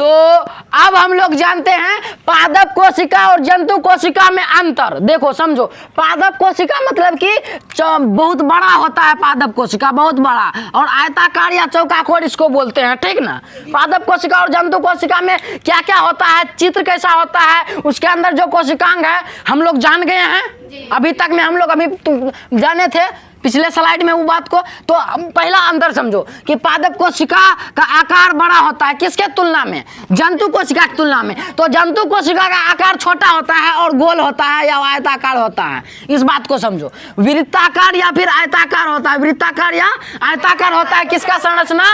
तो अब हम लोग जानते हैं पादप कोशिका और जंतु कोशिका में अंतर। देखो समझो, पादप कोशिका मतलब कि बहुत बड़ा होता है, पादप कोशिका बहुत बड़ा, और आयताकार या चौकाखोर इसको बोलते हैं, ठीक ना। पादप कोशिका और जंतु कोशिका में क्या क्या होता है, चित्र कैसा होता है, उसके अंदर जो कोशिकांग है हम लोग जान गए हैं अभी तक में, हम लोग अभी जाने थे पिछले स्लाइड में वो बात को। तो पहला अंतर समझो कि पादप कोशिका का आकार बड़ा होता है किसके तुलना में, जंतु कोशिका की तुलना में। तो जंतु कोशिका का आकार छोटा होता है और गोल होता है या आयताकार होता है, इस बात को समझो। वृत्ताकार या फिर आयताकार होता है, वृत्ताकार या आयताकार होता है किसका संरचना,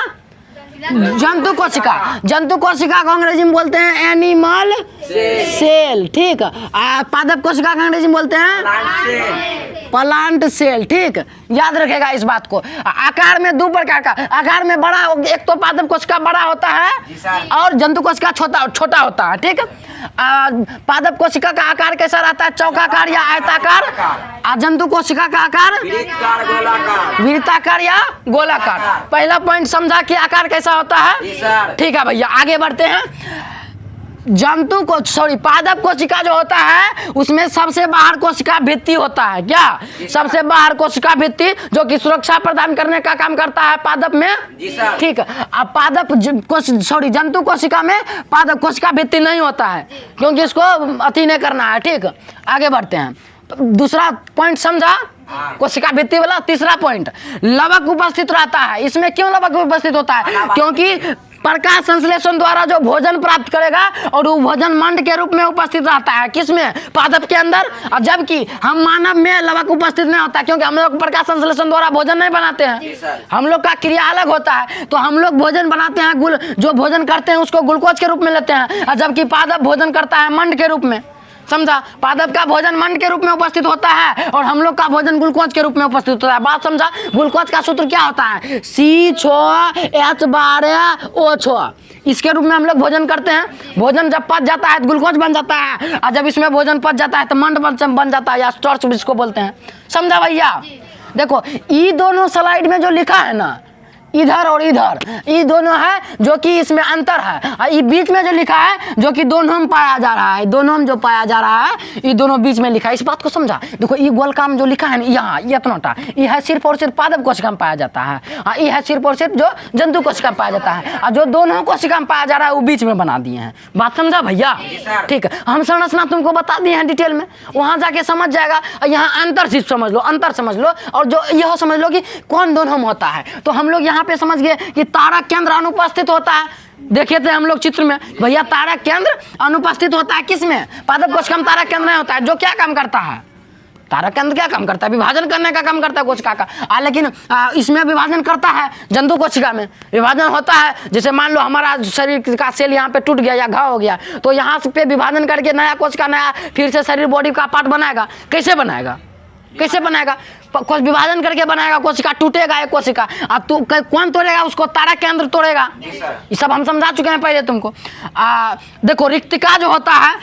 जंतु कोशिका। जंतु कोशिका को अंग्रेजी में बोलते हैं एनिमल सेल, ठीक। पादप कोशिका को अंग्रेजी में बोलते हैं प्लांट सेल, ठीक। याद रखेगा इस बात को। आकार में दो प्रकार का, आकार में बड़ा, एक तो पादप कोशिका बड़ा होता है और जंतु कोशिका छोटा होता है, ठीक। पादप कोशिका का आकार कैसा रहता है, चौकाकार या आयताकार। जंतु कोशिका का आकार वृत्ताकार या गोलाकार। पहला पॉइंट समझा कि आकार कैसा होता है, ठीक है भैया। आगे बढ़ते हैं। पादप कोशिका जो होता है उसमें सबसे बाहर कोशिका भित्ति होता है। क्या, सबसे बाहर कोशिका भित्ति जो कि सुरक्षा प्रदान करने का काम करता है पादप में, ठीक। अब जंतु कोशिका में पादप कोशिका भित्ति नहीं होता है क्योंकि इसको अति नहीं करना है, ठीक। आगे बढ़ते हैं। दूसरा पॉइंट समझा कोशिका भित्ति वाला। तीसरा पॉइंट, लवक उपस्थित रहता है। इसमें क्यों लवक उपस्थित होता है, क्योंकि प्रकाश संश्लेषण द्वारा जो भोजन प्राप्त करेगा और वो भोजन मंड के रूप में उपस्थित रहता है किसमें, पादप के अंदर। और जबकि हम मानव में लवक उपस्थित नहीं होता क्योंकि हम लोग प्रकाश संश्लेषण द्वारा भोजन नहीं बनाते हैं, हम लोग का क्रिया अलग होता है। तो हम लोग भोजन बनाते हैं, जो भोजन करते हैं उसको ग्लूकोज के रूप में लेते हैं, और जबकि पादप भोजन करता है मंड के रूप में। समझा, पादप का भोजन मंड के रूप में उपस्थित होता है और हम लोग का भोजन ग्लूकोज के रूप में उपस्थित होता है। बात समझा। ग्लूकोज का सूत्र क्या होता है, C6H12O6। इसके रूप में हम लोग भोजन करते हैं। भोजन जब पच जाता है तो ग्लूकोज बन जाता है, और जब इसमें भोजन पच जाता है तो मंड बन जाता है या स्टार्च जिसको बोलते हैं। समझा भैया। देखो ये दोनों स्लाइड में जो लिखा है ना, इधर और इधर, ये दोनों है जो कि इसमें अंतर है, और ये बीच में जो लिखा है जो कि दोनों में पाया जा रहा है, दोनों में जो पाया जा रहा है ये दोनों बीच में लिखा है। इस बात को समझा। देखो ये गोल काम जो लिखा है ना यहाँ, ये इतना ये है सिर्फ और सिर्फ पादप कोशिका में पाया जाता है, और ये है सिर्फ और सिर्फ जो जंतु कोशिका में पाया जाता है, और जो दोनों कोशिका में पाया जा रहा है वो बीच में बना दिए हैं। बात समझा भैया, ठीक। हम संरचना तुमको बता दिए हैं डिटेल में, वहाँ जाके समझ जाएगा। यहाँ अंतर सिर्फ समझ लो, अंतर समझ लो, और जो यह समझ लो कि कौन दोनों में होता है। तो हम लोग यहाँ पे समझ गए कि तारक केंद्र अनुपस्थित होता है। देखे थे हम लोग चित्र में भैया, तारक केंद्र अनुपस्थित होता है किसमें, पादप कोशिका में तारक केंद्र नहीं होता है। जो क्या काम करता है, तारक केंद्र क्या काम करता है, विभाजन करने का काम करता है कोशिका का। लेकिन इसमें विभाजन करता है, जंतु कोशिका में विभाजन होता है। जैसे मान लो हमारा शरीर का सेल यहाँ पे टूट गया या घाव हो गया, तो यहाँ पे विभाजन करके नया कोशिका, नया फिर से शरीर बॉडी का पार्ट बनाएगा। कैसे बनाएगा, कैसे बनाएगा, कुछ विभाजन करके बनाएगा। कोशिका टूटेगा, एक कोशिका, अब तू कौन तोड़ेगा उसको, तारक केंद्र तोड़ेगा। ये सब हम समझा चुके हैं पहले तुमको। देखो रिक्तिका जो होता है,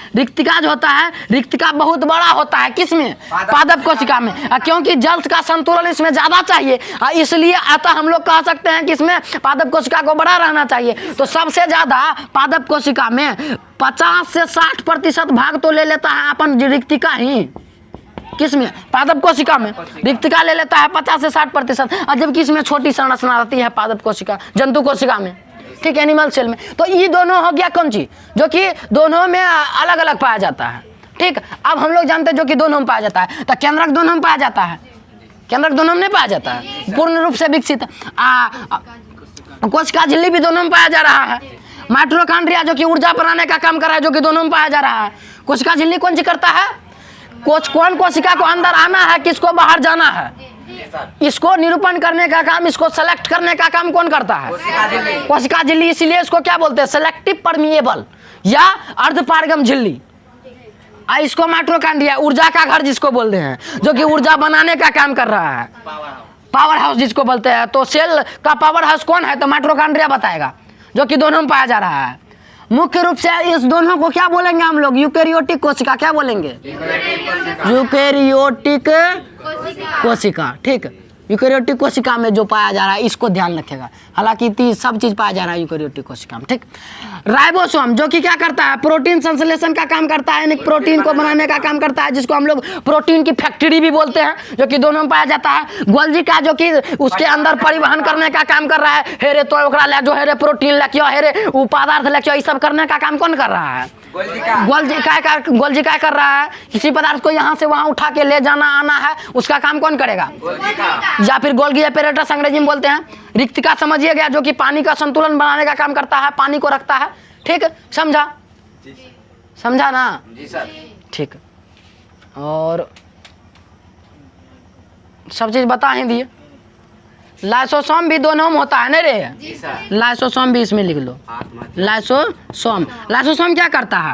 रिक्तिका बहुत बड़ा होता है किसमें, पादप कोशिका में, क्योंकि जल का संतुलन इसमें ज्यादा चाहिए, इसलिए अतः हम लोग कह सकते हैं कि इसमें पादप कोशिका को बड़ा रहना चाहिए। तो सबसे ज्यादा पादप कोशिका में 50 से 60% भाग तो ले लेता है अपन रिक्तिका ही। किसमें, पादप कोशिका में रिक्तिका ले लेता है 50 से 60%, और जबकि इसमें छोटी संरचना रहती है पादप कोशिका, जंतु कोशिका में, ठीक, एनिमल सेल में। तो ये दोनों हो गया कौन चीज, जो कि दोनों में अलग अलग पाया जाता है, ठीक। अब हम लोग जानते हैं जो कि दोनों में पाया जाता है। तो केंद्रक दोनों में पाया जाता है, केंद्रक दोनों में नहीं पाया जाता है, पूर्ण रूप से विकसित। कोशिका झिल्ली भी दोनों में पाया जा रहा है। माइटोकॉन्ड्रिया जो कि ऊर्जा बनाने का काम कर रहा है, जो कि दोनों में पाया जा रहा है। कोशिका झिल्ली कौन सी करता है, कौन कोशिका को अंदर आना है, किसको बाहर जाना है, इसको निरूपण करने का काम, इसको सेलेक्ट करने का काम कौन करता है, कोशिका झिल्ली। इसलिए इसको क्या बोलते हैं, सेलेक्टिव परमिएबल या अर्धपारगम झिल्ली। इसको माइटोकॉन्ड्रिया, ऊर्जा का घर जिसको बोलते हैं, जो कि ऊर्जा बनाने का काम कर रहा है, पावर हाउस जिसको बोलते हैं। तो सेल का पावर हाउस कौन है, तो माइटोकॉन्ड्रिया बताएगा, जो कि दोनों में पाया जा रहा है। मुख्य रूप से इस दोनों को क्या बोलेंगे हम लोग, यूकेरियोटिक कोशिका। क्या बोलेंगे, यूकेरियोटिक कोशिका, ठीक। यूकेरियोटिक कोशिका में जो पाया जा रहा है इसको ध्यान रखेगा। हालांकि सब चीज़ पाया जा रहा है यूकेरियोटिक कोशिका में, ठीक। राइबोसोम जो कि क्या करता है, प्रोटीन संश्लेषण का काम करता है, यानी प्रोटीन को बनाने का काम करता है, जिसको हम लोग प्रोटीन की फैक्ट्री भी बोलते हैं, जो कि दोनों में पाया जाता है। गोल्जी का जो कि उसके अंदर परिवहन करने का काम कर रहा है, हेरे तो ओकरा ले जो हेरे प्रोटीन लेके हेरे उ पदार्थ लेके ये सब करने का काम कौन कर रहा है, गोल्जी का कर रहा है। किसी पदार्थ को यहाँ से वहाँ उठा के ले जाना आना है, उसका काम कौन करेगा, या फिर गोल्गी एपैरेटस अंग्रेजी में बोलते हैं। रिक्तिका समझिए गया, जो कि पानी का संतुलन बनाने का काम करता है, पानी को रखता है, ठीक, समझा ना जी सर, ठीक। और सब चीज बता ही दिए। लाइसोसोम भी दोनों में होता है ना रे, जी सर। लाइसोसोम भी इसमें लिख लो, लाइसोसोम क्या करता है,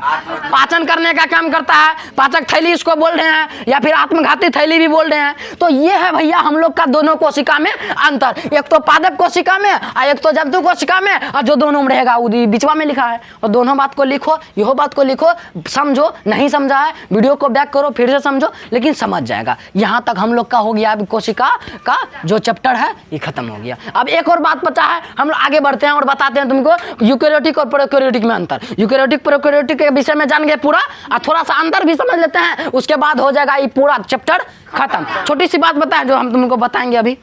पाचन करने का काम करता है। पाचक थैली इसको बोल रहे हैं, या फिर आत्मघाती थैली भी बोल रहे हैं। तो ये है भैया हम लोग का दोनों कोशिका में अंतर, एक तो पादप कोशिका में और एक तो जंतु कोशिका में, और जो दोनों में रहेगा वो बीचवा में लिखा है। और दोनों बात को लिखो, यहो बात को लिखो, समझो, नहीं समझा है वीडियो को बैक करो फिर से समझो, लेकिन समझ जाएगा। यहाँ तक हम लोग का हो गया कोशिका का जो चैप्टर है ये खत्म हो गया। अब एक और बात बचा है, हम लोग आगे बढ़ते हैं और बताते हैं तुमको यूकेरियोटिक और प्रोकैरियोटिक में अंतर। यूकेरियोटिक प्रोकैरियोटिक के विषय में जान गए पूरा, और थोड़ा सा अंतर भी समझ लेते हैं, उसके बाद हो जाएगा ये पूरा चैप्टर खत्म। छोटी सी बात बताएं जो हम तुमको बताएंगे अभी।